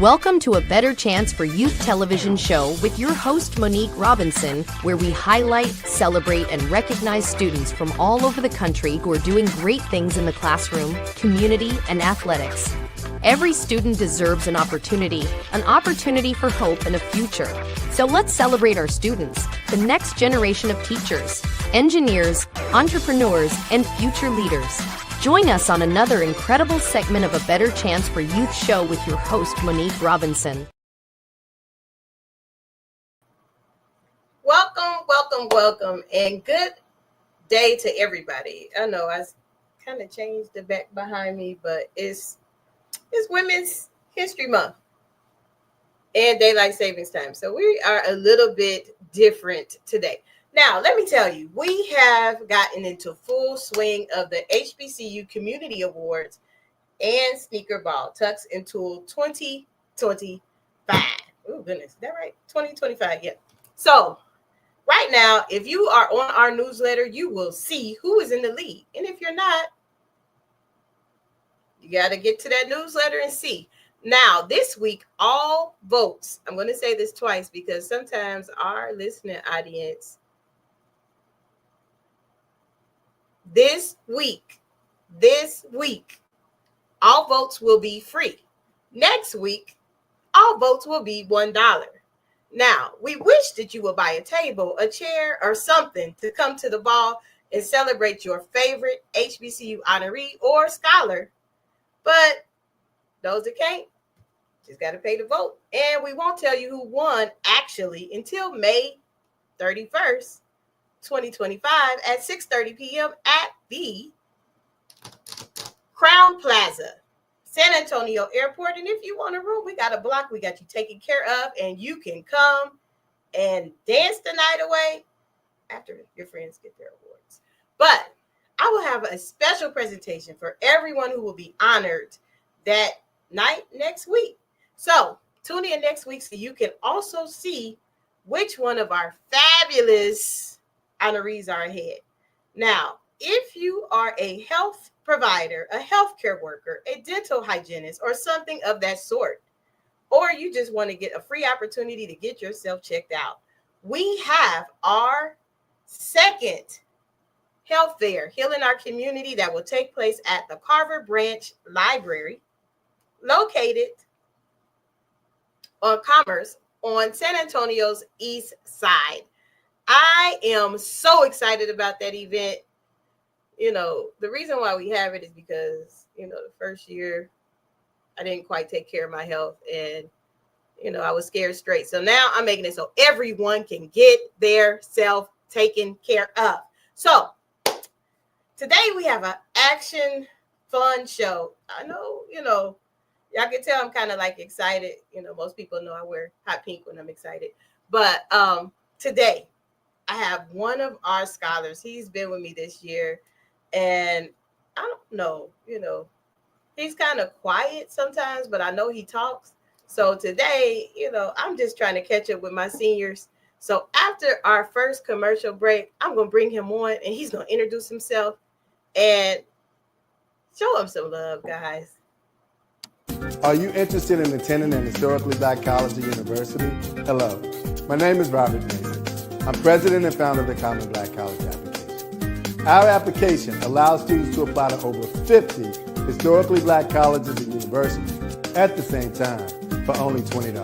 Welcome to A Better Chance for Youth television show with your host, Monique Robinson, where we highlight, celebrate, and recognize students from all over the country who are doing great things in the classroom, community, and athletics. Every student deserves an opportunity for hope and a future. So let's celebrate our students, the next generation of teachers, engineers, entrepreneurs, and future leaders. Join us on another incredible segment of A Better Chance for Youth show with your host, Monique Robinson. Welcome, and good day to everybody. I know I kind of changed the back behind me, but it's Women's History Month and Daylight Savings Time. So we are a little bit different today. Now, let me tell you, we have gotten into full swing of the HBCU Community Awards and Sneaker Ball Tucks into 2025. Oh, goodness. Is that right? 2025, yeah. So right now, if you are on our newsletter, you will see who is in the lead. And if you're not, you got to get to that newsletter and see. Now, this week, all votes, I'm going to say this twice because sometimes our listening audience, this week, all votes will be free. Next week, all votes will be $1. Now, we wish that you would buy a table, a chair, or something to come to the ball and celebrate your favorite HBCU honoree or scholar. But those that can't, just got to pay to vote. And we won't tell you who won actually until May 31st, 2025 at 6:30 p.m. at the Crown Plaza, San Antonio Airport. And if you want a room, we got a block. We got you taken care of, and you can come and dance the night away after your friends get their awards. But I will have a special presentation for everyone who will be honored that night next week. So tune in next week so you can also see which one of our fabulous honorees are ahead. Now, if you are a health provider, a healthcare worker, a dental hygienist, or something of that sort, or you just want to get a free opportunity to get yourself checked out, we have our second health fair, Healing Our Community, that will take place at the Carver Branch Library, located on Commerce on San Antonio's east side. I am so excited about that event. You know, the reason why we have it is because, the first year I didn't quite take care of my health and, I was scared straight. So now I'm making it so everyone can get their self taken care of. So today we have an action fun show. I know, y'all can tell I'm kind of like excited. Most people know I wear hot pink when I'm excited. But today I have one of our scholars. He's been with me this year. And I don't know, he's kind of quiet sometimes, but I know he talks. So today, I'm just trying to catch up with my seniors. So after our first commercial break, I'm going to bring him on and he's going to introduce himself and show him some love, guys. Are you interested in attending an historically Black college or university? Hello, my name is Robert Mason. I'm president and founder of the Common Black College application. Our application allows students to apply to over 50 historically Black colleges and universities at the same time for only $20.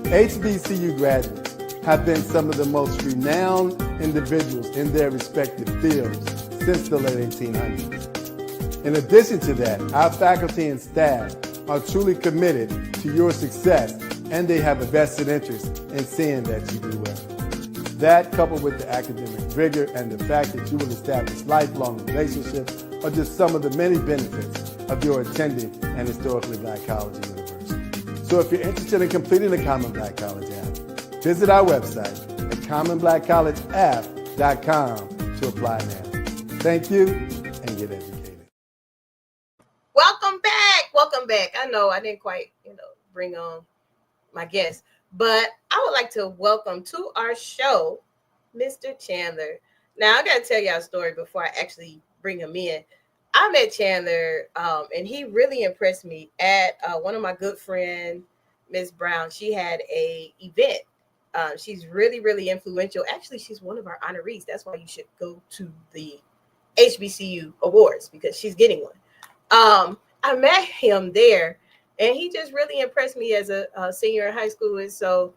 HBCU graduates have been some of the most renowned individuals in their respective fields since the late 1800s. In addition to that, our faculty and staff are truly committed to your success, and they have a vested interest in seeing that you do well. That, coupled with the academic rigor and the fact that you will establish lifelong relationships, are just some of the many benefits of your attending an historically Black college or university. So if you're interested in completing the Common Black College app, visit our website at commonblackcollegeapp.com to apply now. Thank you, and get educated. Welcome back. I know I didn't quite, bring on my guest, but I would like to welcome to our show, Mr. Chandler. Now, I got to tell y'all a story before I actually bring him in. I met Chandler, and he really impressed me at one of my good friend Miss Brown, she had a event. She's really, really influential. Actually, she's one of our honorees. That's why you should go to the HBCU awards because she's getting one. I met him there, and he just really impressed me as a senior in high school. And so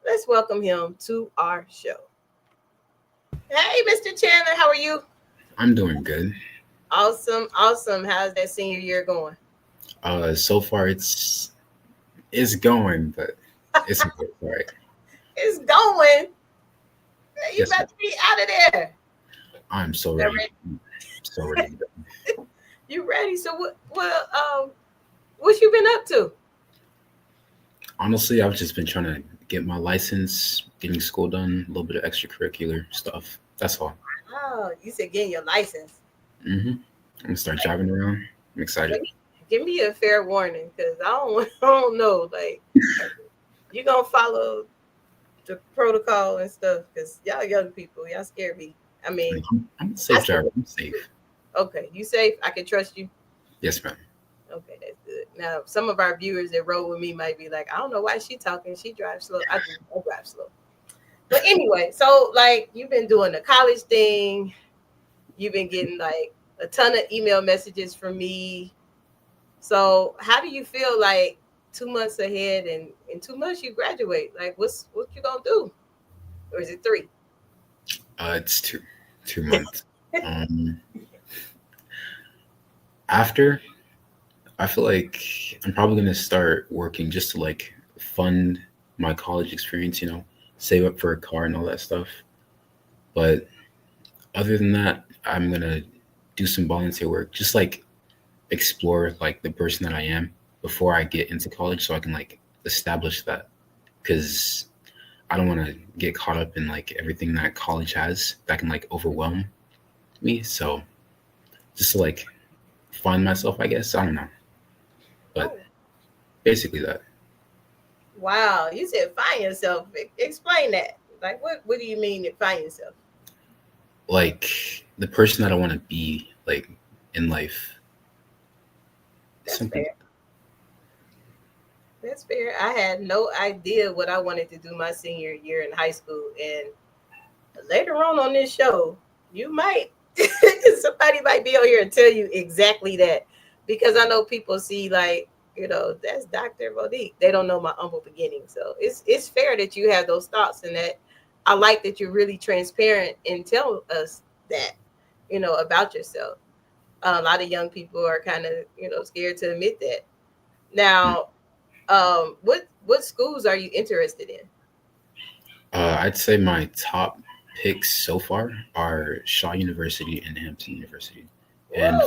let's welcome him to our show. Hey, Mr. Chandler, how are you? I'm doing good. Awesome, awesome. How's that senior year going? So far it's going, but it's good. All right. It's going. You Yes, about to be out of there. I'm so You're ready. ready. So ready. You ready? So what you been up to? Honestly, I've just been trying to get my license, getting school done, a little bit of extracurricular stuff. That's all. Oh, you said getting your license. I'm gonna start driving around. I'm excited. Give me a fair warning, because I don't know. Like, you gonna follow the protocol and stuff? Because y'all young people, y'all scare me. I mean, I'm a safe driver. I'm safe. Okay, you safe? I can trust you. Yes, ma'am. Okay, that's good. Now, some of our viewers that roll with me might be like, I don't know why she talking. She drives slow. I drive slow. But anyway, so like you've been doing the college thing. You've been getting like a ton of email messages from me. So how do you feel like 2 months ahead and in 2 months you graduate? Like what you gonna do? Or is it 3? It's 2 months. After, I feel like I'm probably gonna start working just to like fund my college experience, save up for a car and all that stuff. But other than that, I'm gonna do some volunteer work, just like explore like the person that I am before I get into college, so I can like establish that, because I don't want to get caught up in like everything that college has that can like overwhelm me. So just to like find myself, I guess. I don't know, but basically that. Wow, you said find yourself. Explain that. Like what do you mean to find yourself? Like the person that I want to be like in life. That's Something. fair. That's fair. I had no idea what I wanted to do my senior year in high school. And later on this show, you might, somebody might be on here and tell you exactly that. Because I know people see like, that's Dr. Monique. They don't know my humble beginning. So it's fair that you have those thoughts, and that I like that you're really transparent and tell us that, about yourself. A lot of young people are kind of, scared to admit that. Now, what schools are you interested in? I'd say my top picks so far are Shaw University and Hampton University. And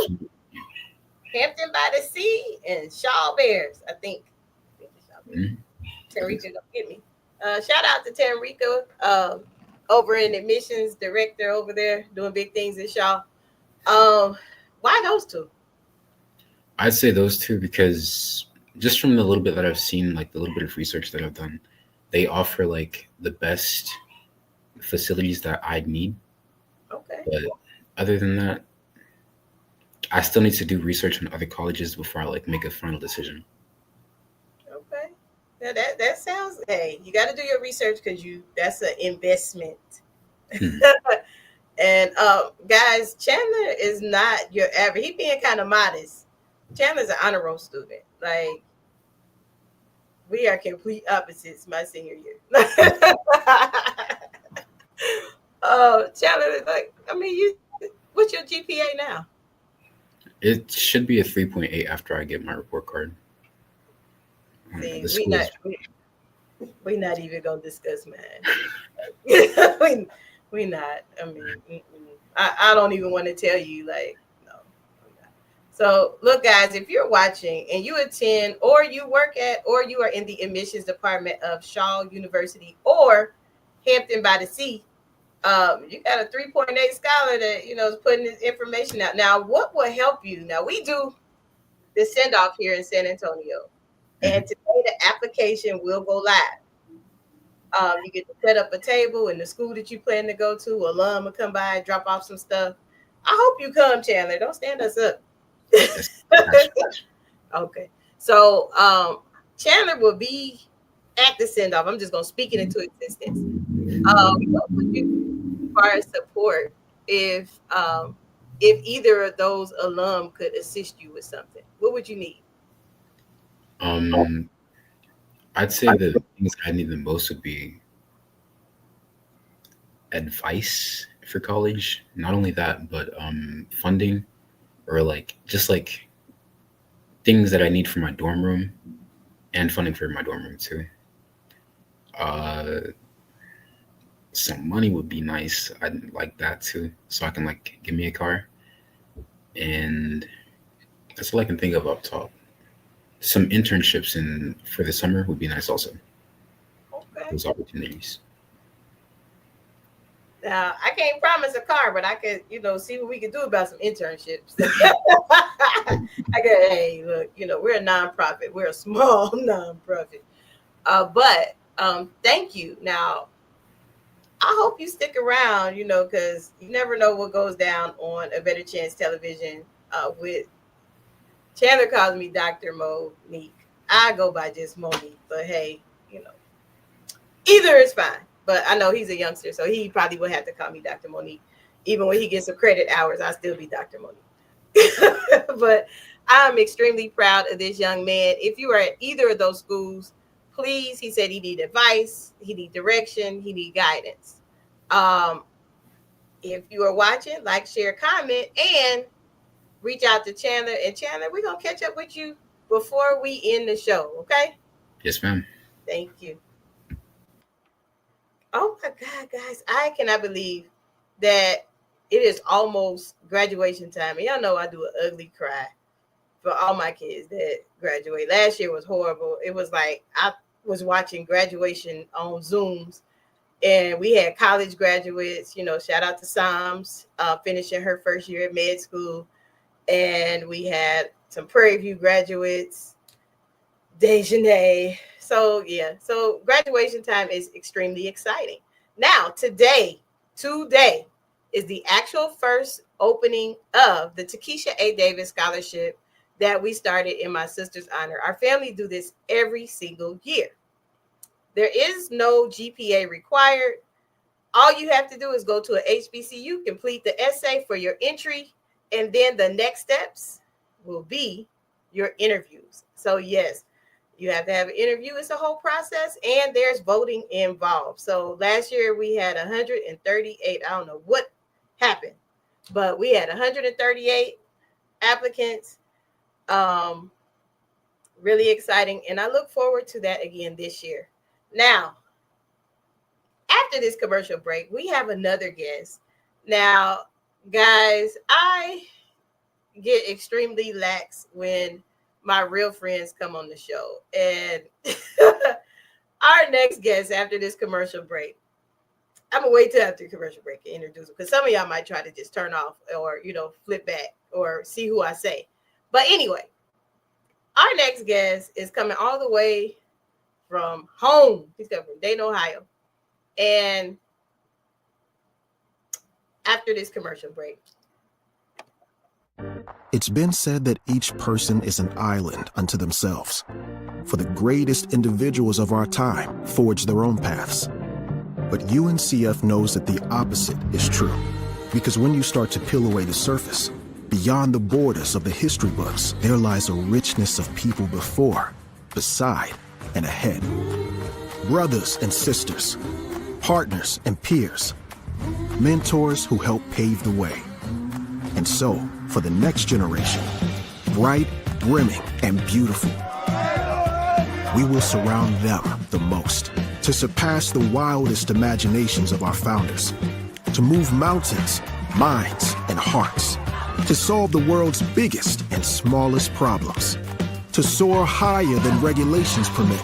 Hampton by the Sea and Shaw Bears, I think. Mhm. Tarika gonna get me. Shout out to Tarika, over in admissions director over there doing big things at Shaw. Why those two? I'd say those two because just from the little bit that I've seen, like the little bit of research that I've done, they offer like the best facilities that I'd need. Okay. But other than that, I still need to do research on other colleges before I like make a final decision. Okay. Now that sounds, hey, you got to do your research because that's an investment. And guys, Chandler is not your average. He being kind of modest. Chandler's an honor roll student. Like, we are complete opposites my senior year. Chandler, like, I mean, what's your GPA now? It should be a 3.8 after I get my report card. See, we're not even gonna discuss mine. we not. I mean, I don't even want to tell you. Like, no. So, look, guys, if you're watching and you attend, or you work at, or you are in the admissions department of Shaw University or Hampton by the Sea, you got a 3.8 scholar that is putting this information out. Now, what will help you? Now, we do the send off here in San Antonio, and today the application will go live. You get to set up a table in the school that you plan to go to. Alum will come by and drop off some stuff. I hope you come, Chandler. Don't stand us up. Okay. So Chandler will be at the send-off. I'm just going to speak it into existence. What would you require support if either of those alum could assist you with something? What would you need? I'd say the things I need the most would be advice for college. Not only that, but funding, or just things that I need for my dorm room, and funding for my dorm room too. Some money would be nice. I'd like that too, so I can give me a car. And that's all I can think of up top. Some internships for the summer would be nice also. Okay. Those opportunities. Now, I can't promise a car, but I could, see what we can do about some internships. Hey, look, we're a nonprofit. We're a small nonprofit. But thank you. Now, I hope you stick around, because you never know what goes down on A Better Chance Television with Chandler calls me Dr. Monique. I go by just Monique, but hey, either is fine. But I know he's a youngster, so he probably will have to call me Dr. Monique. Even when he gets some credit hours, I'll still be Dr. Monique. But I'm extremely proud of this young man. If you are at either of those schools, please, he said he need advice, he need direction, he need guidance. If you are watching, like, share, comment, and reach out to Chandler. And Chandler, we're going to catch up with you before we end the show, okay? Yes, ma'am. Thank you. Oh my God, guys, I cannot believe that it is almost graduation time. And y'all know I do an ugly cry for all my kids that graduate. Last year was horrible. It was like I was watching graduation on Zooms, and we had college graduates, shout out to Psalms, finishing her first year at med school. And we had some Prairie View graduates, Dayton. So graduation time is extremely exciting. Now, today is the actual first opening of the Takesha A. Davis Scholarship that we started in my sister's honor. Our family do this every single year. There is no GPA required. All you have to do is go to a HBCU, complete the essay for your entry, and then the next steps will be your interviews. So yes, you have to have an interview. It's a whole process, and there's voting involved. So last year we had 138. I don't know what happened, but we had 138 applicants. Really exciting, and I look forward to that again this year. Now, after this commercial break, we have another guest. Now, guys, I get extremely lax when my real friends come on the show. And our next guest after this commercial break, I'm going to wait till after the commercial break to introduce him, because some of y'all might try to just turn off or, flip back or see who I say. But anyway, our next guest is coming all the way from home. He's coming from Dayton, Ohio. And after this commercial break. It's been said that each person is an island unto themselves. For the greatest individuals of our time forged their own paths. But UNCF knows that the opposite is true. Because when you start to peel away the surface, beyond the borders of the history books, there lies a richness of people before, beside, and ahead. Brothers and sisters, partners and peers, mentors who help pave the way. And so, for the next generation, bright, brimming, and beautiful, we will surround them the most to surpass the wildest imaginations of our founders, to move mountains, minds, and hearts, to solve the world's biggest and smallest problems, to soar higher than regulations permit,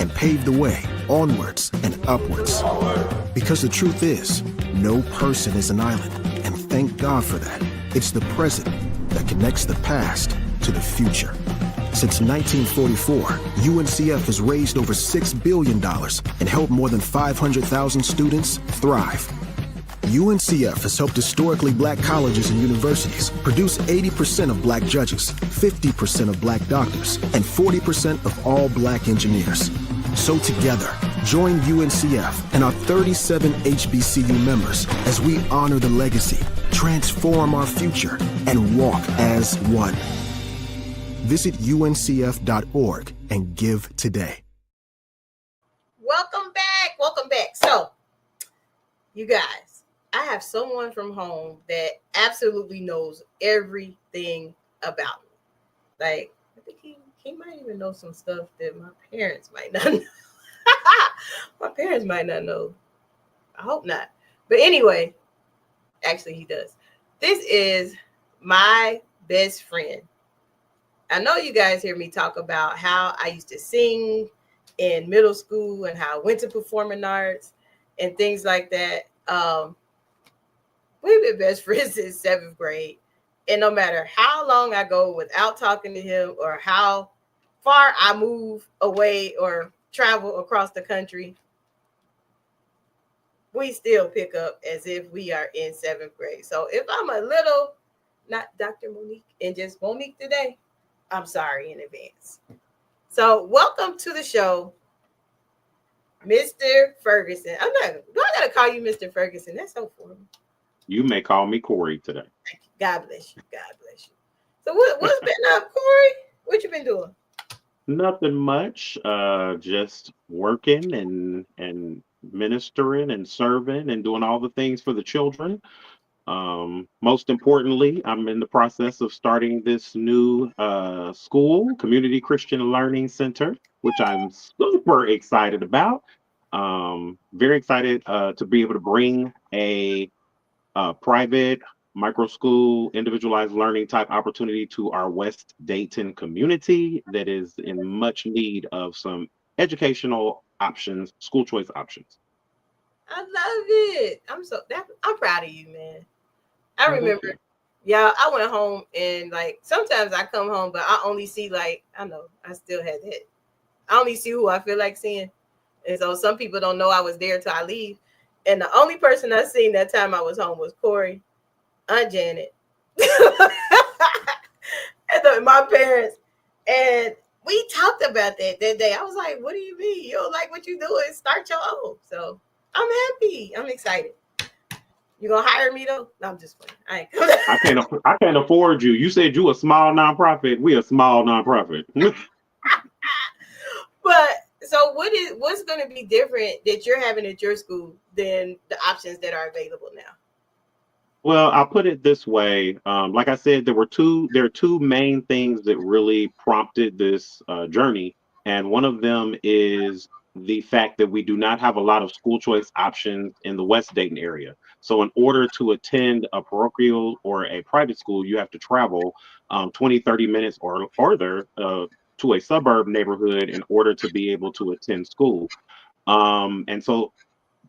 and pave the way onwards and upwards. Because the truth is, no person is an island, and thank God for that. It's the present that connects the past to the future. Since 1944, UNCF has raised over $6 billion and helped more than 500,000 students thrive. UNCF has helped historically black colleges and universities produce 80% of black judges, 50% of black doctors, and 40% of all black engineers. So together, join UNCF and our 37 HBCU members as we honor the legacy, transform our future, and walk as one. Visit uncf.org and give today. Welcome back. Welcome back. So, you guys, I have someone from home that absolutely knows everything about me. Like, I think he might even know some stuff that my parents might not know. My parents might not know. I hope not. But anyway, actually he does. This is my best friend. I know you guys hear me talk about how I used to sing in middle school and how I went to performing arts and things like that. We've been best friends since 7th grade. And no matter how long I go without talking to him or how far I move away or travel across the country, we still pick up as if we are in 7th grade. So if I'm a little, not Dr. Monique and just Monique today, I'm sorry in advance. So welcome to the show, Mr. Ferguson. Do I gotta call you Mr. Ferguson? That's so formal. You may call me Cory today. Thank you. God bless you. God bless you. So what's been up, Cory? What you been doing? Nothing much. Just working and ministering and serving and doing all the things for the children. Most importantly, I'm in the process of starting this new school, Community Christian Learning Center, which I'm super excited about. Very excited to be able to bring a private micro school, individualized learning type opportunity to our West Dayton community that is in much need of some educational options, school choice options. I love it. I'm proud of you, man. I remember, I went home and like sometimes I come home, but I only see I still had that. I only see who I feel like seeing. And so some people don't know I was there till I leave. And the only person I seen that time I was home was Cory, Aunt Janet, and my parents. And we talked about that day. I was like, what do you mean? You don't like what you doing? Start your own. So I'm happy. I'm excited. You gonna hire me though? No, I'm just playing. I can't afford you. You said you a small nonprofit. We a small nonprofit. But so what's going to be different that you're having at your school than the options that are available now? Well, I'll put it this way. Like I said, there are two main things that really prompted this journey. And one of them is the fact that we do not have a lot of school choice options in the West Dayton area. So in order to attend a parochial or a private school, you have to travel 20, 30 minutes or further to a suburb neighborhood in order to be able to attend school. And so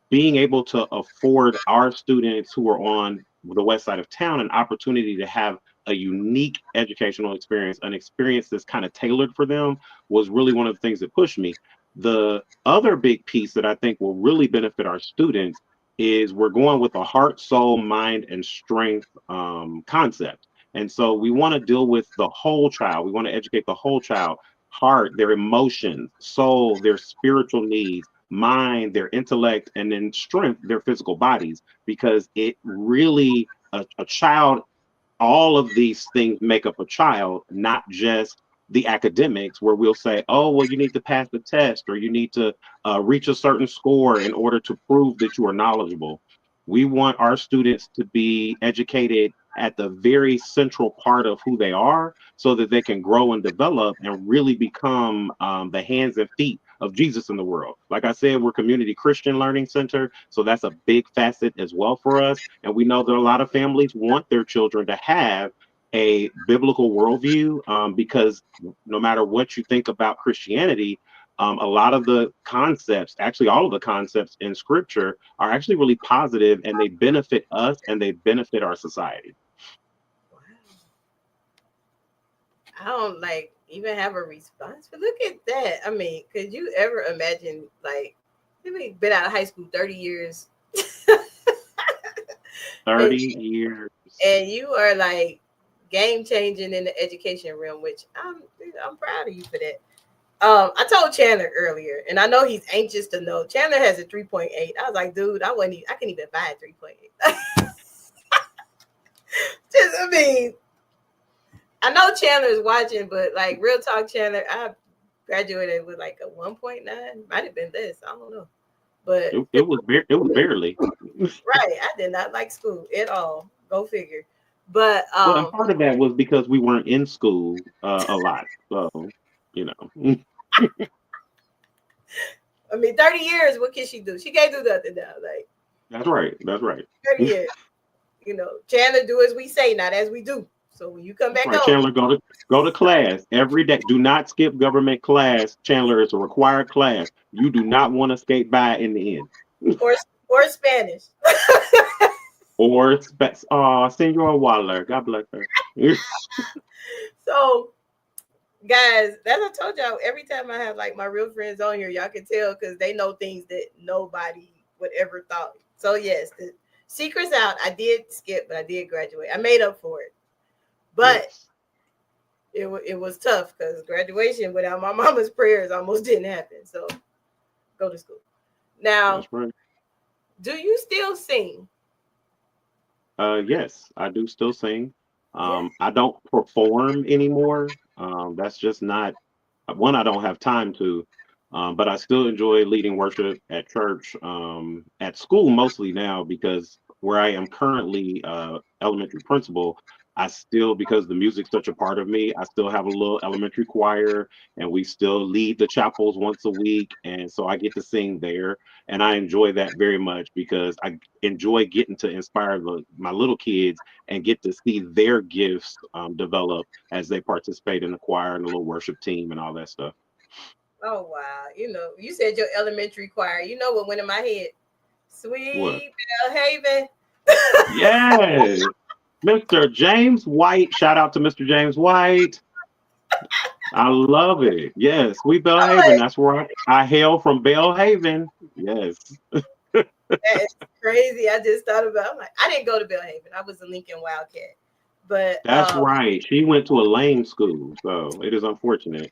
being able to afford our students who are on the west side of town an opportunity to have a unique educational experience, an experience that's kind of tailored for them, was really one of the things that pushed me. The other big piece that I think will really benefit our students is we're going with a heart, soul, mind, and strength concept. And so we want to deal with the whole child. We want to educate the whole child: heart, their emotions, soul, their spiritual needs, mind, their intellect, and then strength, their physical bodies, because it really, a child, all of these things make up a child, not just the academics, where we'll say, oh, well, you need to pass the test or you need to reach a certain score in order to prove that you are knowledgeable. We want our students to be educated at the very central part of who they are so that they can grow and develop and really become the hands and feet of Jesus in the world. Like I said, we're Community Christian Learning Center, so that's a big facet as well for us. And we know that a lot of families want their children to have a biblical worldview because no matter what you think about Christianity, a lot of the concepts, actually all of the concepts in scripture, are actually really positive, and they benefit us and they benefit our society. Wow. I don't even have a response, but look at that. I mean, could you ever imagine, we've been out of high school 30 years years. And you are like game changing in the education realm, which I'm proud of you for that. I told Chandler earlier, and I know he's anxious to know. Chandler has a 3.8. I was like, dude, I couldn't even buy a 3.8. I mean, I know Chandler's watching, but like real talk, Chandler, I graduated with like a 1.9. Might have been less. I don't know. But it was barely. Right. I did not like school at all. Go figure. But Well, and part of that was because we weren't in school a lot. So, you know. I mean, 30 years, what can she do? She can't do nothing now. Like That's right. 30 years. You know, Chandler, do as we say, not as we do. So when you come back Right, home, Chandler, go to class every day. Do not skip government class. Chandler, it's a required class. You do not want to skate by in the end. or Spanish. Or Senora Waller. God bless her. So, guys, as I told y'all, every time I have like my real friends on here, y'all can tell because they know things that nobody would ever thought. So yes, the secret's out. I did skip, but I did graduate. I made up for it. But it was tough because graduation without my mama's prayers almost didn't happen. So go to school. Now, That's right. Do you still sing? Yes, I do still sing. I don't perform anymore. That's just not one. I don't have time to. But I still enjoy leading worship at church, at school mostly now because where I am currently elementary principal, I still, because the music's such a part of me, I still have a little elementary choir and we still lead the chapels once a week. And so I get to sing there. And I enjoy that very much because I enjoy getting to inspire my little kids and get to see their gifts develop as they participate in the choir and the little worship team and all that stuff. Oh wow! You know, you said your elementary choir. You know what went in my head? Sweet Bellhaven. Yes, Mr. James White. Shout out to Mr. James White. I love it. Yes, Sweet Bellhaven. That's where I hail from Bellhaven. Yes. That is crazy. I just thought about. I'm like, I didn't go to Bellhaven. I was a Lincoln Wildcat. But That's right. She went to a lame school, so it is unfortunate.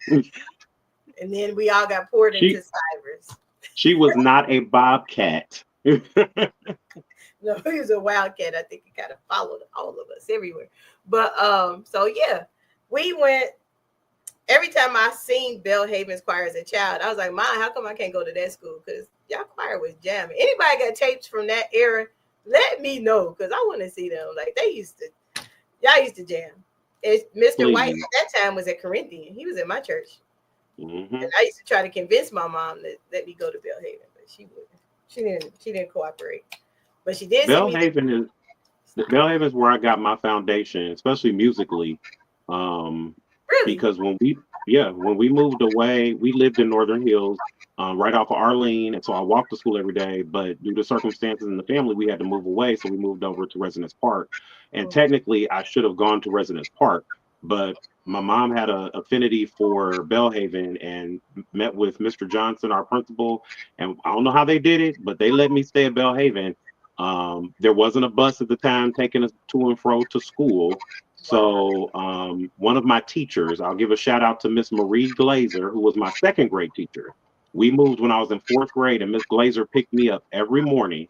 And then we all got poured into Cybers. She was not a bobcat. No, he was a wildcat. I think he kind of followed all of us everywhere. But so yeah, we went. Every time I seen Bellhaven's choir as a child, I was like, "Mom, how come I can't go to that school? Because y'all choir was jamming." Anybody got tapes from that era? Let me know because I want to see them. Like y'all used to jam. Mr. White at that time was at Corinthian. He was in my church. Mm-hmm. And I used to try to convince my mom that let me go to Bellhaven, but she wouldn't. She didn't cooperate. But she did. Bellhaven is where I got my foundation, especially musically. Really? Because when we moved away, we lived in Northern Hills, right off of Arlene, and so I walked to school every day. But due to circumstances in the family, we had to move away, so we moved over to Residence Park. And technically, I should have gone to Residence Park, but my mom had an affinity for Bellhaven and met with Mr. Johnson, our principal, and I don't know how they did it, but they let me stay at Bellhaven. There wasn't a bus at the time taking us to and fro to school. So one of my teachers, I'll give a shout out to Miss Marie Glazer, who was my second grade teacher. We moved when I was in fourth grade, and Miss Glazer picked me up every morning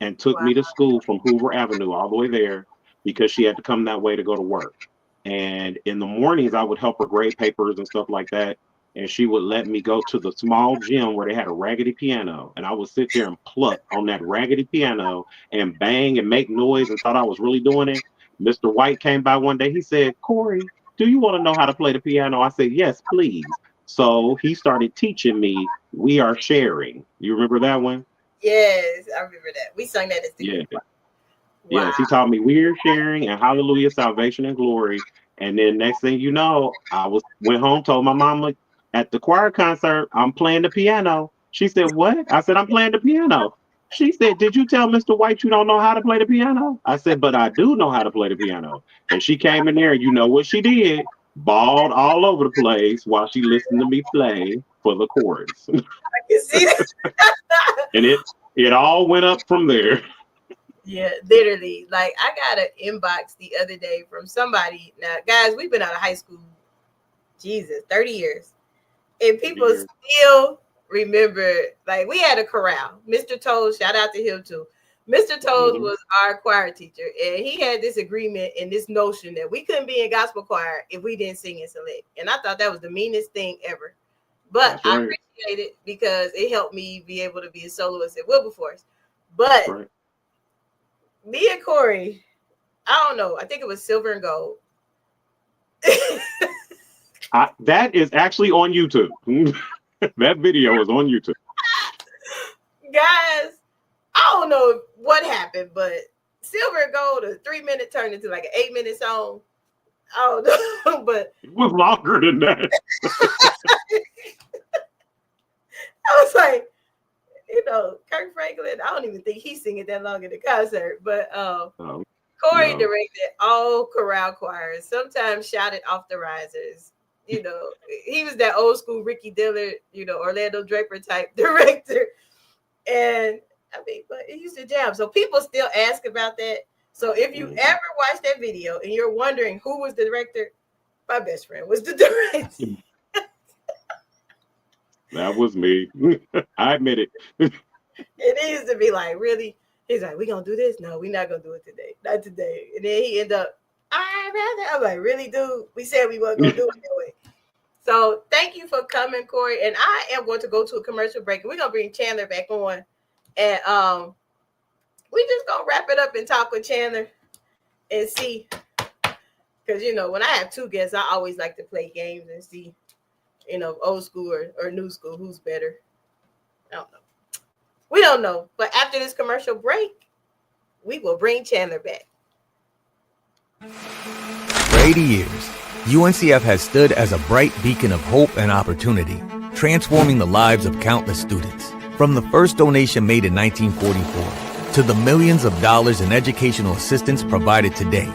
and took me to school from Hoover Avenue all the way there because she had to come that way to go to work. And in the mornings, I would help her grade papers and stuff like that. And she would let me go to the small gym where they had a raggedy piano. And I would sit there and pluck on that raggedy piano and bang and make noise and thought I was really doing it. Mr. White came by one day. He said, "Cory, do you want to know how to play the piano?" I said, "Yes, please." So he started teaching me We Are Sharing. You remember that one? Yes, I remember that. We sang that as the yeah. Wow. Yes, he taught me We Are Sharing and Hallelujah, Salvation and Glory. And then next thing you know, went home, told my mama at the choir concert, I'm playing the piano. She said, "What?" I said, "I'm playing the piano." She said, "Did you tell Mr. White you don't know how to play the piano?" I said, "But I do know how to play the piano." And she came in there, and you know what she did? Bawled all over the place while she listened to me play for the chorus. I can see that. And it all went up from there. Yeah, literally. Like, I got an inbox the other day from somebody. Now, guys, we've been out of high school, Jesus, 30 years. And people still remember, like, we had a chorale. Mr. Toes, shout out to him too. Mr. Toes was our choir teacher, and he had this agreement and this notion that we couldn't be in gospel choir if we didn't sing and select. And I thought that was the meanest thing ever. But I appreciate it because it helped me be able to be a soloist at Wilberforce. But me and Cory, I don't know. I think it was Silver and Gold. That is actually on YouTube. That video is on YouTube. Guys, I don't know what happened, but Silver and Gold, a 3-minute turned into like an 8-minute song. I don't know, but it was longer than that. I was like, Kirk Franklin, I don't even think he's singing that long in the concert, but Cory directed all chorale choirs, sometimes shouted off the risers. He was that old school Ricky Dillard, Orlando Draper type director. And I mean, but it used to jam. So people still ask about that. So if you ever watch that video and you're wondering who was the director, my best friend was the director. That was me. I admit it. It used to be like, really? He's like, we gonna do this? No, we're not gonna do it today. Not today. And then he ended up, I'm like, really, dude? We said we weren't gonna do it anyway. So thank you for coming, Cory. And I am going to go to a commercial break. And we're gonna bring Chandler back on. And we just gonna wrap it up and talk with Chandler and see. Because when I have two guests, I always like to play games and see, old school or new school, who's better. I don't know. We don't know. But after this commercial break, we will bring Chandler back. For 80 years, UNCF has stood as a bright beacon of hope and opportunity, transforming the lives of countless students. From the first donation made in 1944 to the millions of dollars in educational assistance provided today,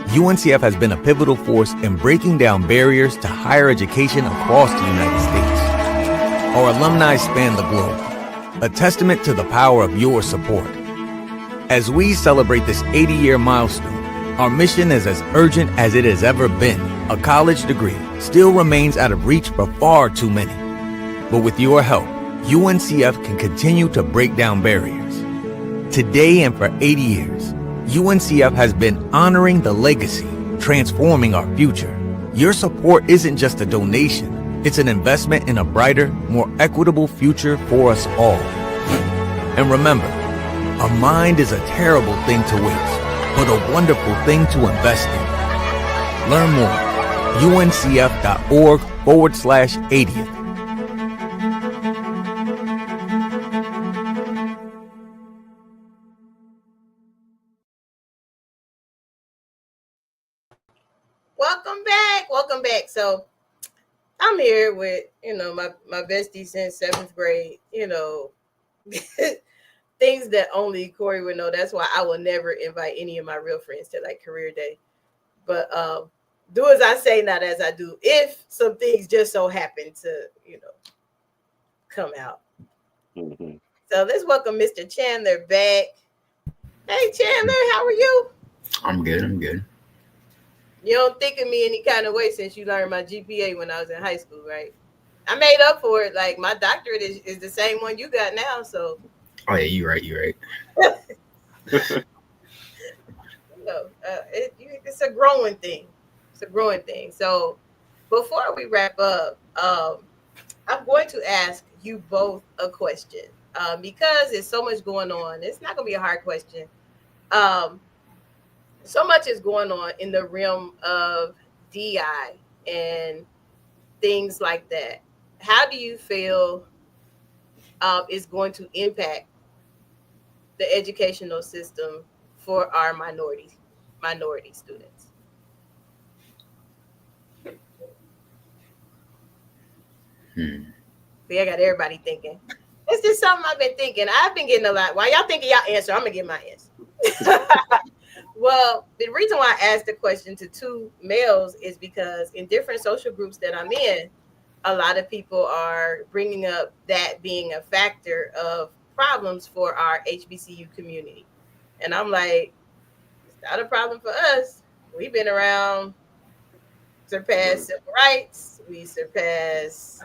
UNCF has been a pivotal force in breaking down barriers to higher education across the United States. Our alumni span the globe, a testament to the power of your support. As we celebrate this 80-year milestone, our mission is as urgent as it has ever been. A college degree still remains out of reach for far too many. But with your help, UNCF can continue to break down barriers. Today and for 80 years, UNCF has been honoring the legacy, transforming our future. Your support isn't just a donation, it's an investment in a brighter, more equitable future for us all. And remember, a mind is a terrible thing to waste, but a wonderful thing to invest in. Learn more, uncf.org/80th. Welcome back. So I'm here with, my bestie since 7th grade, things that only Cory would know. That's why I will never invite any of my real friends to like career day. But do as I say, not as I do. If some things just so happen to, come out. Mm-hmm. So let's welcome Mr. Chandler back. Hey, Chandler, how are you? I'm good. You don't think of me any kind of way since you learned my GPA when I was in high school, right? I made up for it. Like, my doctorate is the same one you got now, so. Oh, yeah, you're right. It's a growing thing. So before we wrap up, I'm going to ask you both a question because there's so much going on. It's not going to be a hard question. So much is going on in the realm of DI and things like that. How do you feel is going to impact the educational system for our minority students? See, I got everybody thinking. It's just something I've been thinking. I've been getting a lot. While y'all thinking y'all answer, I'm going to get my answer. Well, the reason why I asked the question to two males is because in different social groups that I'm in, a lot of people are bringing up that being a factor of problems for our HBCU community. And I'm like, it's not a problem for us. We've been around, surpassed civil rights. We surpassed,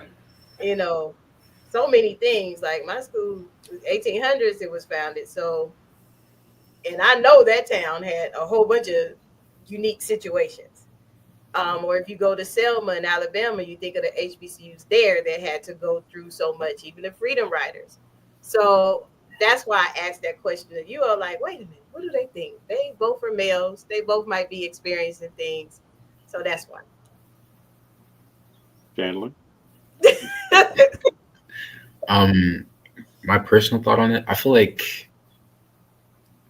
you know, so many things. Like my school, 1800s, it was founded. So, and I know that town had a whole bunch of unique situations. Or if you go to Selma in Alabama, you think of the HBCUs there that had to go through so much, even the Freedom Riders. So that's why I asked that question of you. Are like, wait a minute, what do they think? They both are males. They both might be experiencing things. So that's why. Chandler? My personal thought on it, I feel like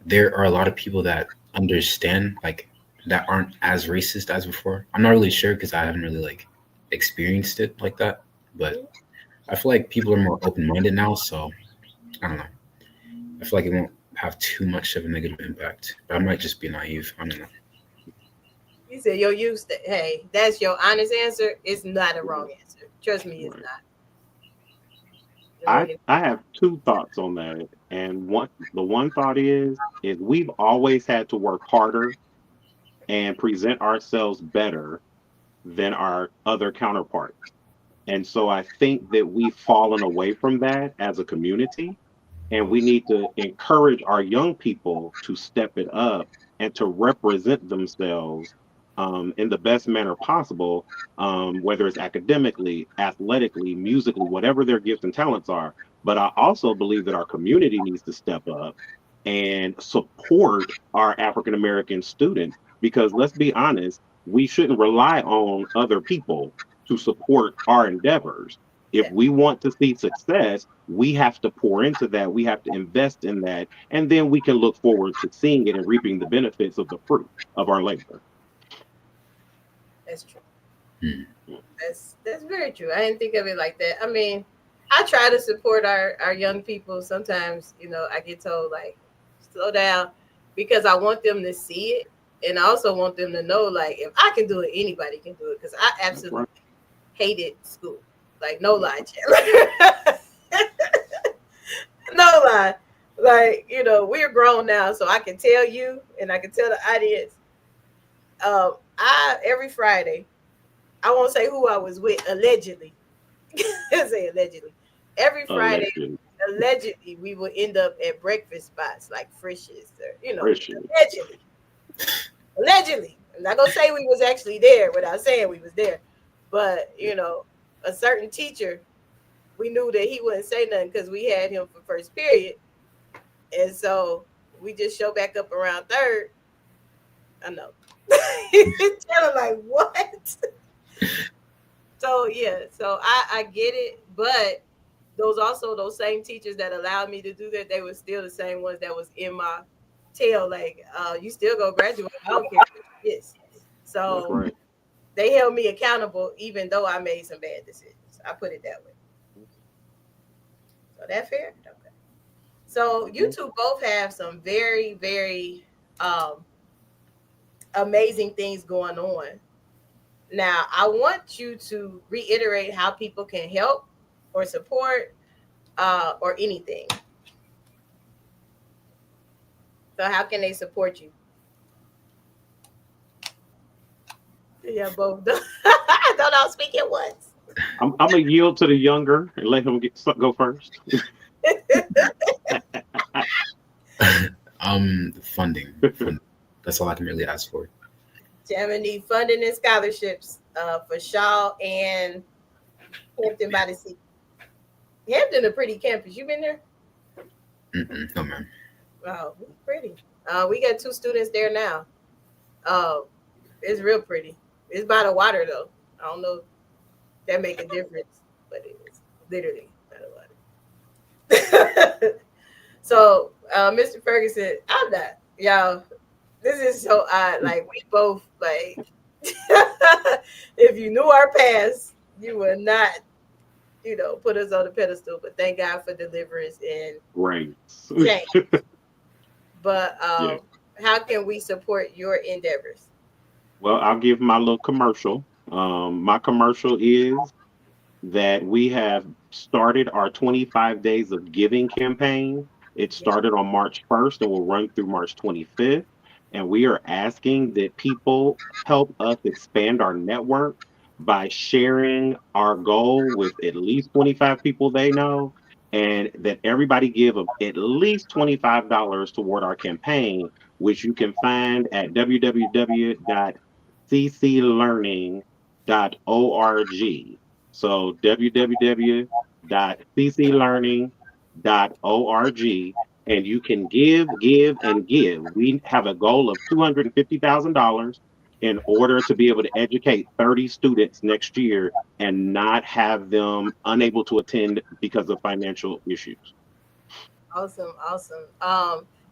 there are a lot of people that understand, like, that aren't as racist as before. I'm not really sure because I haven't really like experienced it like that, but I feel like people are more open-minded now. So I don't know. I feel like it won't have too much of a negative impact, but I might just be naive. I don't know. You said your use that, hey, that's your honest answer. It's not a wrong answer. Trust me, it's not. I have two thoughts on that. And the one thought is we've always had to work harder and present ourselves better than our other counterparts. And so I think that we've fallen away from that as a community. And we need to encourage our young people to step it up and to represent themselves in the best manner possible, whether it's academically, athletically, musically, whatever their gifts and talents are. But I also believe that our community needs to step up and support our African American students, because let's be honest, we shouldn't rely on other people to support our endeavors. If we want to see success, we have to pour into that. We have to invest in that. And then we can look forward to seeing it and reaping the benefits of the fruit of our labor. That's true. That's very true. I didn't think of it like that. I mean, I try to support our young people. Sometimes, I get told like, slow down, because I want them to see it. And I also want them to know, like, if I can do it, anybody can do it. Because I absolutely hated school. Like, no lie, Chandler. No lie. Like, we're grown now, so I can tell you and I can tell the audience, every Friday, I won't say who I was with, allegedly. I say allegedly. Every Friday, allegedly, we would end up at breakfast spots like Frisch's, or, allegedly. Allegedly. I'm not going to say we was actually there without saying we was there. But, a certain teacher, we knew that he wouldn't say nothing because we had him for first period. And so we just show back up around third. I know. It's kind of like, what? So, yeah. So I get it. But those same teachers that allowed me to do that, they were still the same ones that was in my tail. Like, you still go graduate. I don't care. Yes. So they held me accountable, even though I made some bad decisions. I put it that way. So that fair? Okay. So you two both have some very, very amazing things going on. Now, I want you to reiterate how people can help or support or anything. So how can they support you? Yeah, both. Don't all speak at once. I'm going to yield to the younger and let him go first. Funding. That's all I can really ask for. Chairman need funding and scholarships for Shaw and Hampton by the Sea. Hampton, a pretty campus. You been there? No, ma'am. Oh, pretty. We got 2 students there now. It's real pretty. It's by the water, though. I don't know if that make a difference, but it is literally by the water. So, Mr. Ferguson, I'm not, y'all. This is so odd. Like, we both, like, if you knew our past, you would not, put us on the pedestal. But thank God for deliverance and change. But how can we support your endeavors? Well, I'll give my little commercial. My commercial is that we have started our 25 Days of Giving campaign. It started on March 1st and will run through March 25th. And we are asking that people help us expand our network by sharing our goal with at least 25 people they know, and that everybody give at least $25 toward our campaign, which you can find at www.cclearning.org. So www.cclearning.org, and you can give, and give. We have a goal of $250,000 in order to be able to educate 30 students next year and not have them unable to attend because of financial issues. Awesome.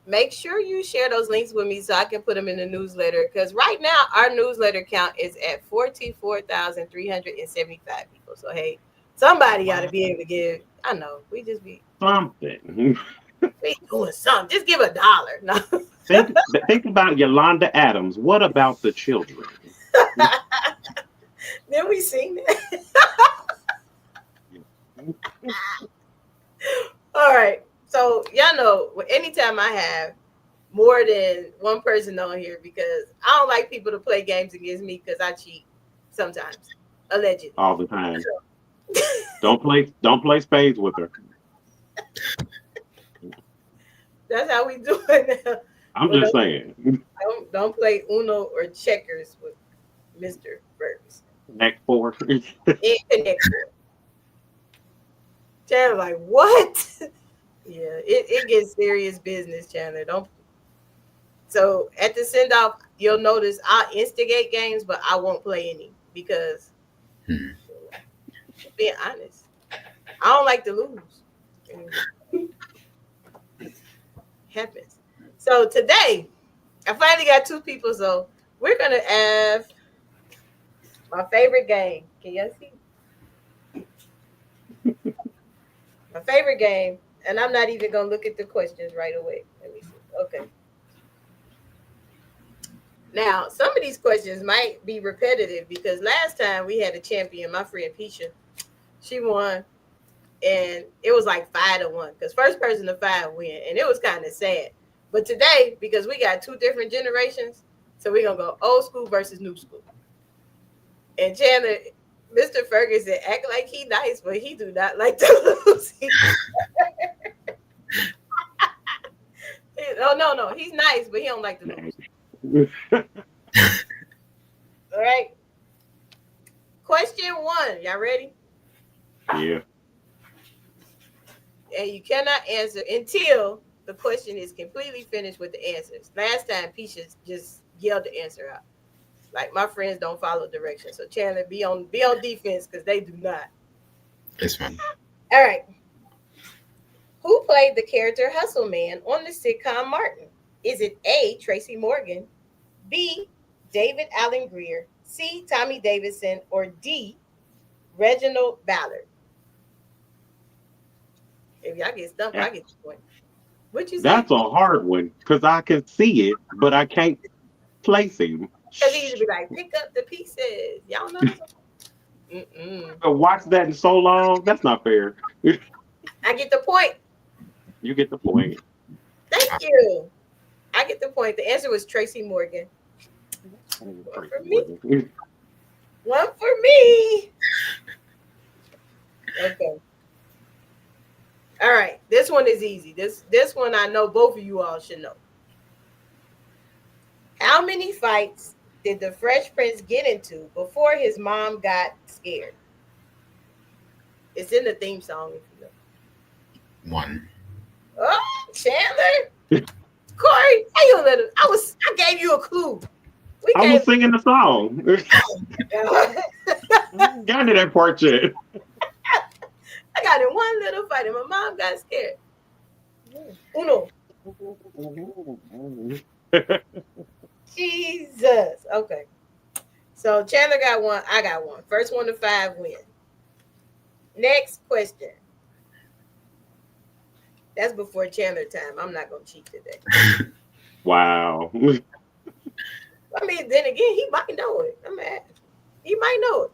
Make sure you share those links with me so I can put them in the newsletter, because right now our newsletter count is at 44,375 people. So hey, somebody got to be able to give. I know we just be something. We doing something. Just give $1. No. Think about Yolanda Adams. What about the children? Then we sing that. All right. So y'all know, anytime I have more than one person on here, because I don't like people to play games against me because I cheat sometimes, allegedly. All the time. Don't play spades with her. That's how we do it now. I'm just saying. Don't play Uno or checkers with Mr. Ferguson. Next 4. Next 4. Chandler, like, what? Yeah, it gets serious business, Chandler. Don't. So at the send off, you'll notice I'll instigate games, but I won't play any because, being honest, I don't like to lose. Happens. So today, I finally got 2 people. So we're gonna have my favorite game. Can y'all see? My favorite game, and I'm not even gonna look at the questions right away. Let me see. Okay. Now, some of these questions might be repetitive because last time we had a champion, my friend Pisha. She won, and it was like 5-1 because first person to 5 win, and it was kind of sad. But today, because we got 2 different generations, so we're gonna go old school versus new school. And Chandler, Mr. Ferguson act like he nice, but he do not like to lose. No, he's nice, but he don't like to lose. All right. Question 1. Y'all ready? Yeah. And you cannot answer until the question is completely finished with the answers. Last time, Pisha just yelled the answer out. Like, my friends don't follow directions. So Chandler, be on defense because they do not. It's fine. All right. Who played the character Hustle Man on the sitcom Martin? Is it A, Tracy Morgan, B, David Allen Greer, C, Tommy Davidson, or D, Reginald Ballard? If y'all get stumped, I get the point. What you say? That's a hard one because I can see it, but I can't place him. Because he used to be like, pick up the pieces. Y'all know I watched that in so long. That's not fair. I get the point. You get the point. Thank you. I get the point. The answer was Tracy Morgan. One for me. One for me. Okay. All right. This one is easy. This one I know both of you all should know. How many fights did the Fresh Prince get into before his mom got scared? It's in the theme song, if you know. 1. Oh, Chandler. Cory, how you let him? I gave you a clue. I was singing the song. Got to that part yet. I got in one little fight and my mom got scared. Uno. Jesus. Okay. So Chandler got 1. I got 1. First 1 to 5 win. Next question. That's before Chandler time. I'm not going to cheat today. Wow. I mean, then again, he might know it. He might know it.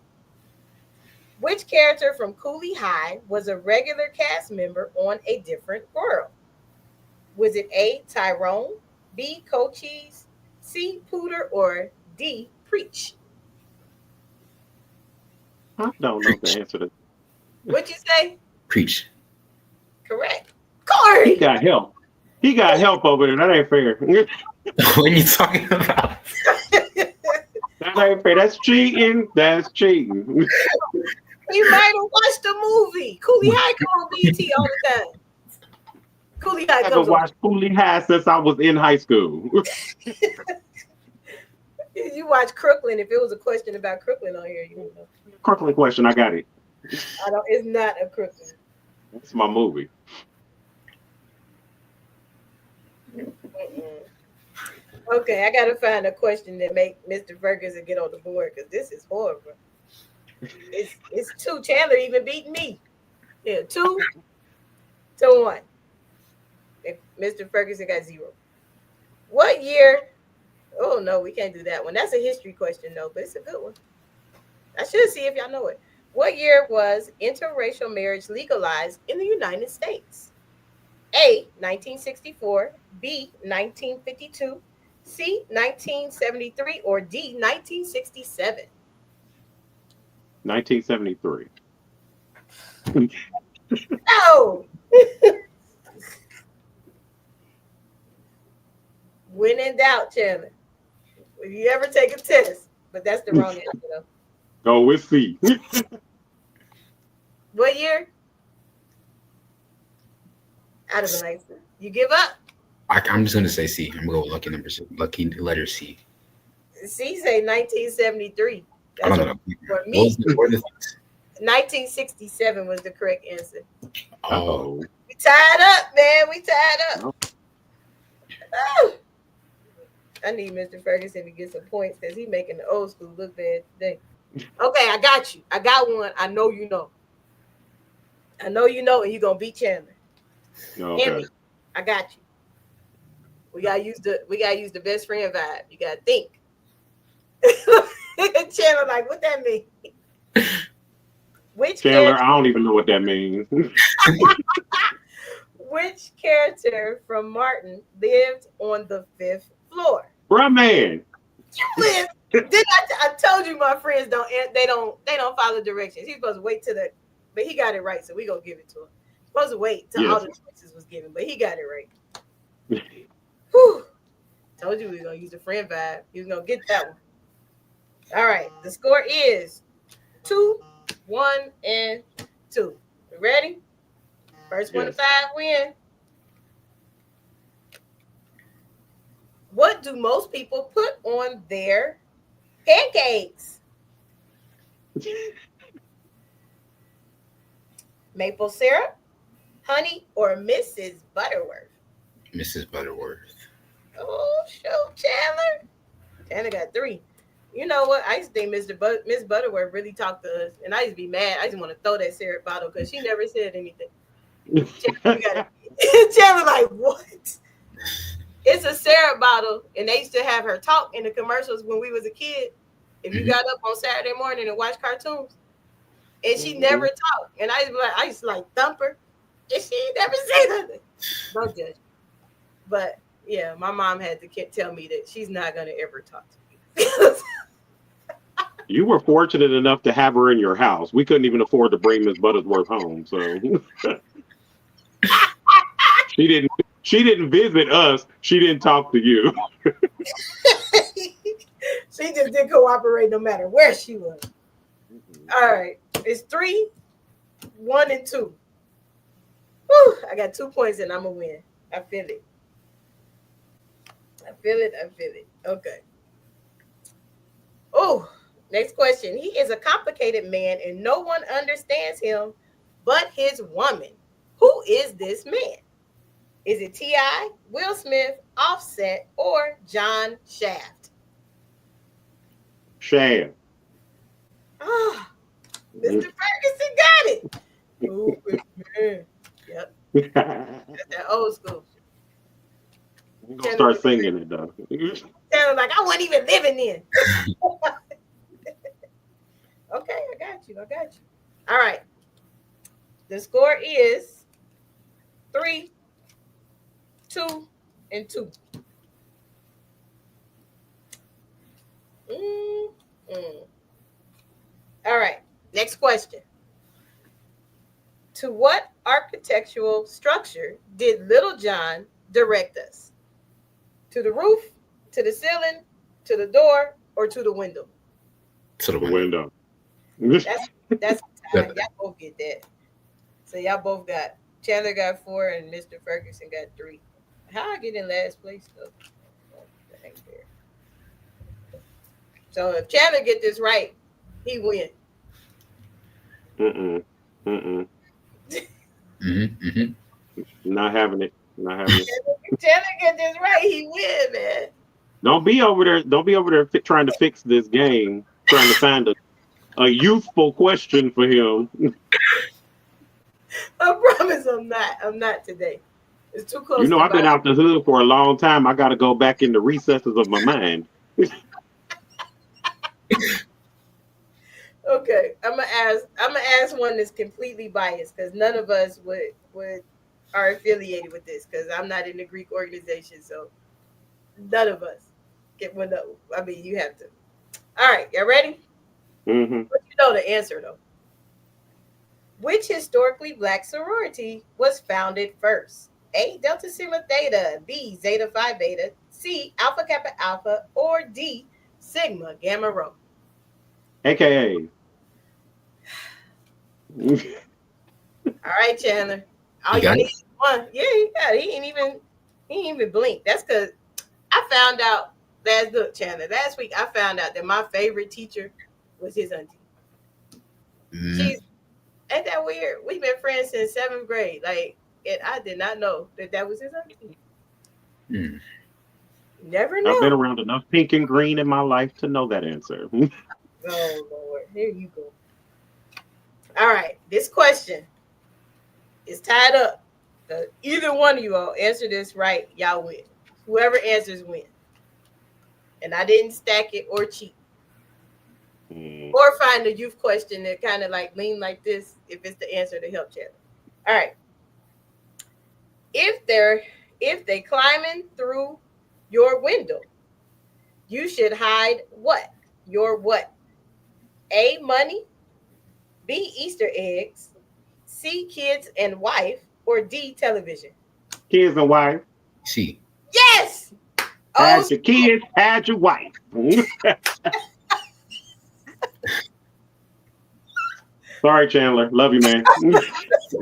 Which character from Cooley High was a regular cast member on A Different World? Was it A, Tyrone, B, Cochise, C, Pooter, or D, Preach? I don't know the answer to. What'd you say? Preach. Correct. He Corey! got help. He got help over there. That ain't fair. What are you talking about? That ain't fair. That's cheating. That's cheating. He might have watched the movie. Cooley High come on BT all the time. Cooley High I haven't comes on. watched Cooley High since I was in high school. You watch Crooklyn. If it was a question about Crooklyn on here, you would know. Crooklyn question. I got it. It's not a Crooklyn. That's my movie. Mm-mm. Okay, I gotta find a question that make Mr. Ferguson get on the board because this is horrible. It's 2. Chandler even beat me. Yeah, 2-1. If Mr. Ferguson got 0. What year? Oh no, we can't do that one. That's a history question though, but it's a good one. I should see if y'all know it. What year was interracial marriage legalized in the United States? A, 1964, B, 1952, C, 1973, or D, 1967? 1973. No! When in doubt, Chandler. If you ever take a test, but that's the wrong answer though. Go with C. What year? Out of the nice. You give up? I'm just gonna say C. I'm gonna go with lucky letter C. C say 1973. I don't know. For me, What was 1967 was the correct answer. Oh. We tied up, man. We tied up. Oh. I need Mr. Ferguson to get some points because he's making the old school look bad today. Okay, I got you. I got one. I know you know. I know you know, and you're gonna beat Chandler. Okay. Emmy, I got you. We gotta use the best friend vibe. You gotta think. Chandler, like, what that mean? Chandler, I don't even know what that means. Which character from Martin lived on the 5th floor? Bruh, man. You live. I told you my friends don't follow directions. He's supposed to wait but he got it right, so we gonna give it to him. Supposed to wait till all the choices was given, but he got it right. Whew. Told you we were gonna use the friend vibe. He was gonna get that one. All right, the score is 2, 1, and 2. Ready? First 1 to 5 win. What do most people put on their pancakes? Maple syrup, honey, or Mrs. Butterworth? Mrs. Butterworth. Oh, shoot, Chandler. Chandler got 3. You know what? I used to think Miss Butterworth really talked to us, and I used to be mad. I just want to throw that syrup bottle because she never said anything. Chandler like, what? It's a syrup bottle, and they used to have her talk in the commercials when we was a kid. If you got up on Saturday morning and watched cartoons, and she never talked, and I used to like thump her, and she never say nothing. Don't judge. But yeah, my mom had to tell me that she's not gonna ever talk to me. You were fortunate enough to have her in your house. We couldn't even afford to bring Miss Butterworth home, so she didn't visit us. She didn't talk to you. She just didn't cooperate no matter where she was. All right, it's 3, 1, and 2. Whew, I got 2 points and I'm gonna win. I feel it. Okay. Oh, next question. He is a complicated man and no one understands him but his woman. Who is this man? Is it T.I., Will Smith, Offset, or John Shaft? Shaft. Ah, Mr. Ferguson got it. Ooh, man. Yep. That's that old school. I'm gonna start singing it though. Sounded like I wasn't even living then. Okay, I got you. All right. The score is 3-2. 2 and 2. All right, next question. To what architectural structure did Little John direct us? To the roof, to the ceiling, to the door, or to the window? To the Window. That's time. Y'all both get that. So y'all both got, Chandler got 4 and Mr. Ferguson got 3. How I get in last place though? That ain't fair. So if Chandler get this right, he win. Not having it. If Chandler get this right, he win, man. Don't be over there trying to fix this game, trying to find a youthful question for him. I promise I'm not today. It's too close. You know, I've been out the hood for a long time. I got to go back in the recesses of my mind. Okay, I'm gonna ask one that's completely biased because none of us are affiliated with this because I'm not in the Greek organization, so none of us get one. I mean, you have to. All right, y'all ready? Mm-hmm. But you know the answer though. Which historically black sorority was founded first? A, Delta Sigma Theta, B, Zeta Phi Beta, C, Alpha Kappa Alpha, or D, Sigma Gamma Rho? AKA. All right, Chandler. All You got need it? is one. Yeah, he got it. He ain't even blink. That's because I found out Chandler. Last week I found out that my favorite teacher was his auntie. She's ain't that weird? We've been friends since 7th grade. Like, and I did not know that was his auntie. Never know. I've been around enough pink and green in my life to know that answer. Oh Lord, here you go. All right, this question is tied up. Either one of you all answer this right, y'all win. Whoever answers win. And I didn't stack it or cheat. Or find a youth question that kind of like lean like this if it's the answer to help Chandler. All right. If they climbing through your window, you should hide what? Your what? A, money, B, Easter eggs, C, kids and wife, or D, television? Kids and wife. C. Yes! Had your kids, had your wife. Sorry, Chandler. Love you, man.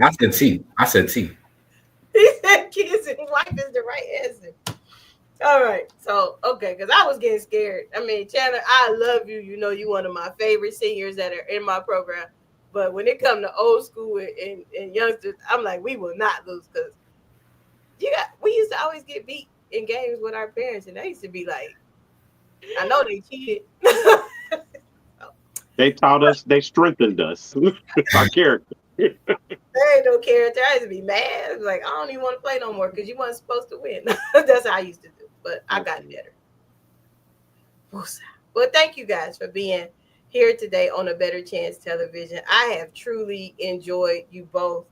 I said C. He said kids and wife is the right answer. All right. So, okay, because I was getting scared. I mean, Chandler, I love you. You know, you're one of my favorite seniors that are in my program. But when it comes to old school and youngsters, I'm like, we will not lose because we used to always get beat in games with our parents. And they used to be like, I know they cheated. They taught us, they strengthened us. Our character. There ain't no character. I used to be mad. Like, I don't even want to play no more because you weren't supposed to win. That's how I used to do. But I got better. Well, thank you guys for being here today on A Better Chance Television. I have truly enjoyed you both.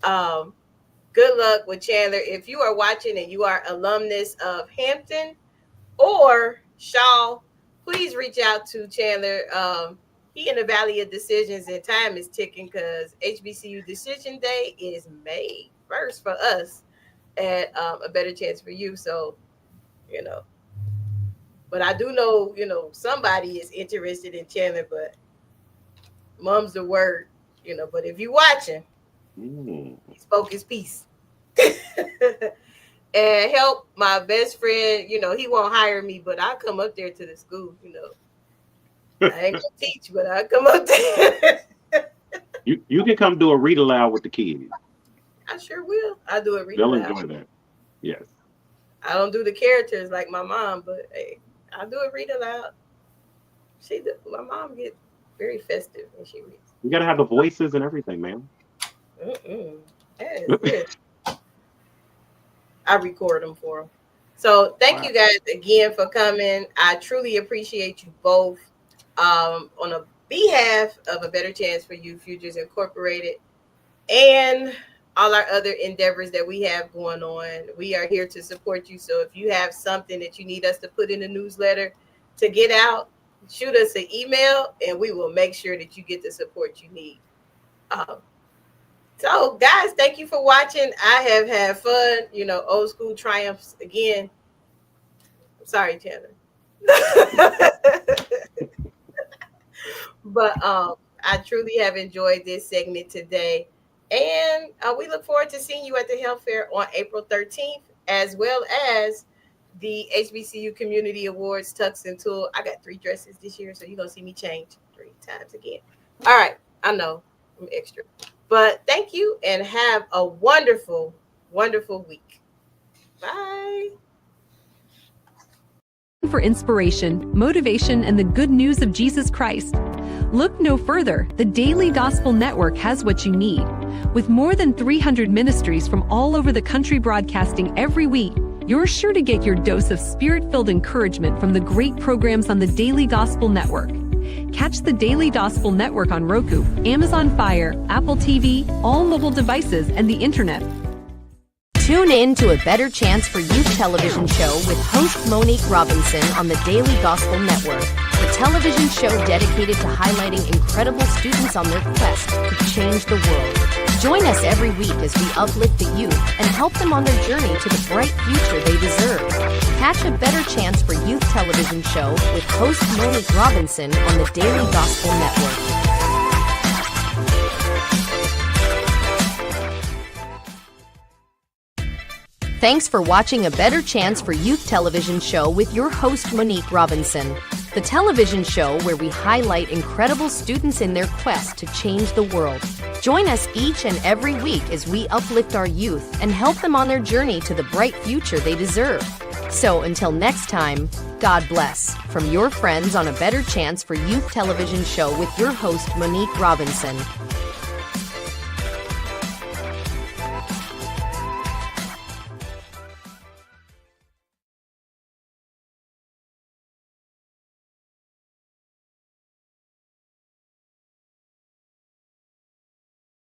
Good luck with Chandler. If you are watching and you are alumnus of Hampton or Shaw, please reach out to Chandler. He in the Valley of Decisions and time is ticking because HBCU Decision Day is May 1st for us at A Better Chance for You. So, you know, but I do know, you know, somebody is interested in Chandler, but mum's the word, you know, but if you watching, he spoke his piece. And help my best friend, you know, he won't hire me, but I'll come up there to the school, you know. I ain't gonna teach, but I'll come up there. You can come do a read aloud with the kids. I sure will. I'll do a read They'll aloud. enjoy that. Yes. I don't do the characters like my mom, but hey, I'll do a read aloud. My mom gets very festive when she reads. You gotta have the voices and everything, man. I record them for them. So thank you guys again for coming. I truly appreciate you both. On a behalf of A Better Chance for You Futures Incorporated and all our other endeavors that we have going on. We are here to support you. So if you have something that you need us to put in the newsletter to get out, shoot us an email and we will make sure that you get the support you need. So guys, thank you for watching. I have had fun, old school triumphs again. I'm sorry, Chandler. But I truly have enjoyed this segment today. And we look forward to seeing you at the Health Fair on April 13th, as well as the HBCU Community Awards Tux and Tool. I got 3 dresses this year, so you're going to see me change 3 times again. All right. I know I'm extra. But thank you and have a wonderful, wonderful week. Bye. For inspiration, motivation, and the good news of Jesus Christ, look no further. The Daily Gospel Network has what you need. With more than 300 ministries from all over the country broadcasting every week, you're sure to get your dose of spirit-filled encouragement from the great programs on the Daily Gospel Network. Catch the Daily Gospel Network on Roku, Amazon Fire, Apple TV, all mobile devices, and the internet. Tune in to A Better Chance for Youth television show with host Monique Robinson on the Daily Gospel Network, the television show dedicated to highlighting incredible students on their quest to change the world. Join us every week as we uplift the youth and help them on their journey to the bright future they deserve. Catch A Better Chance for Youth television show with host Monique Robinson on the Daily Gospel Network. Thanks for watching A Better Chance for Youth television show with your host Monique Robinson, the television show where we highlight incredible students in their quest to change the world. Join us each and every week as we uplift our youth and help them on their journey to the bright future they deserve. So until next time, God bless. From your friends on A Better Chance for Youth television show with your host Monique Robinson.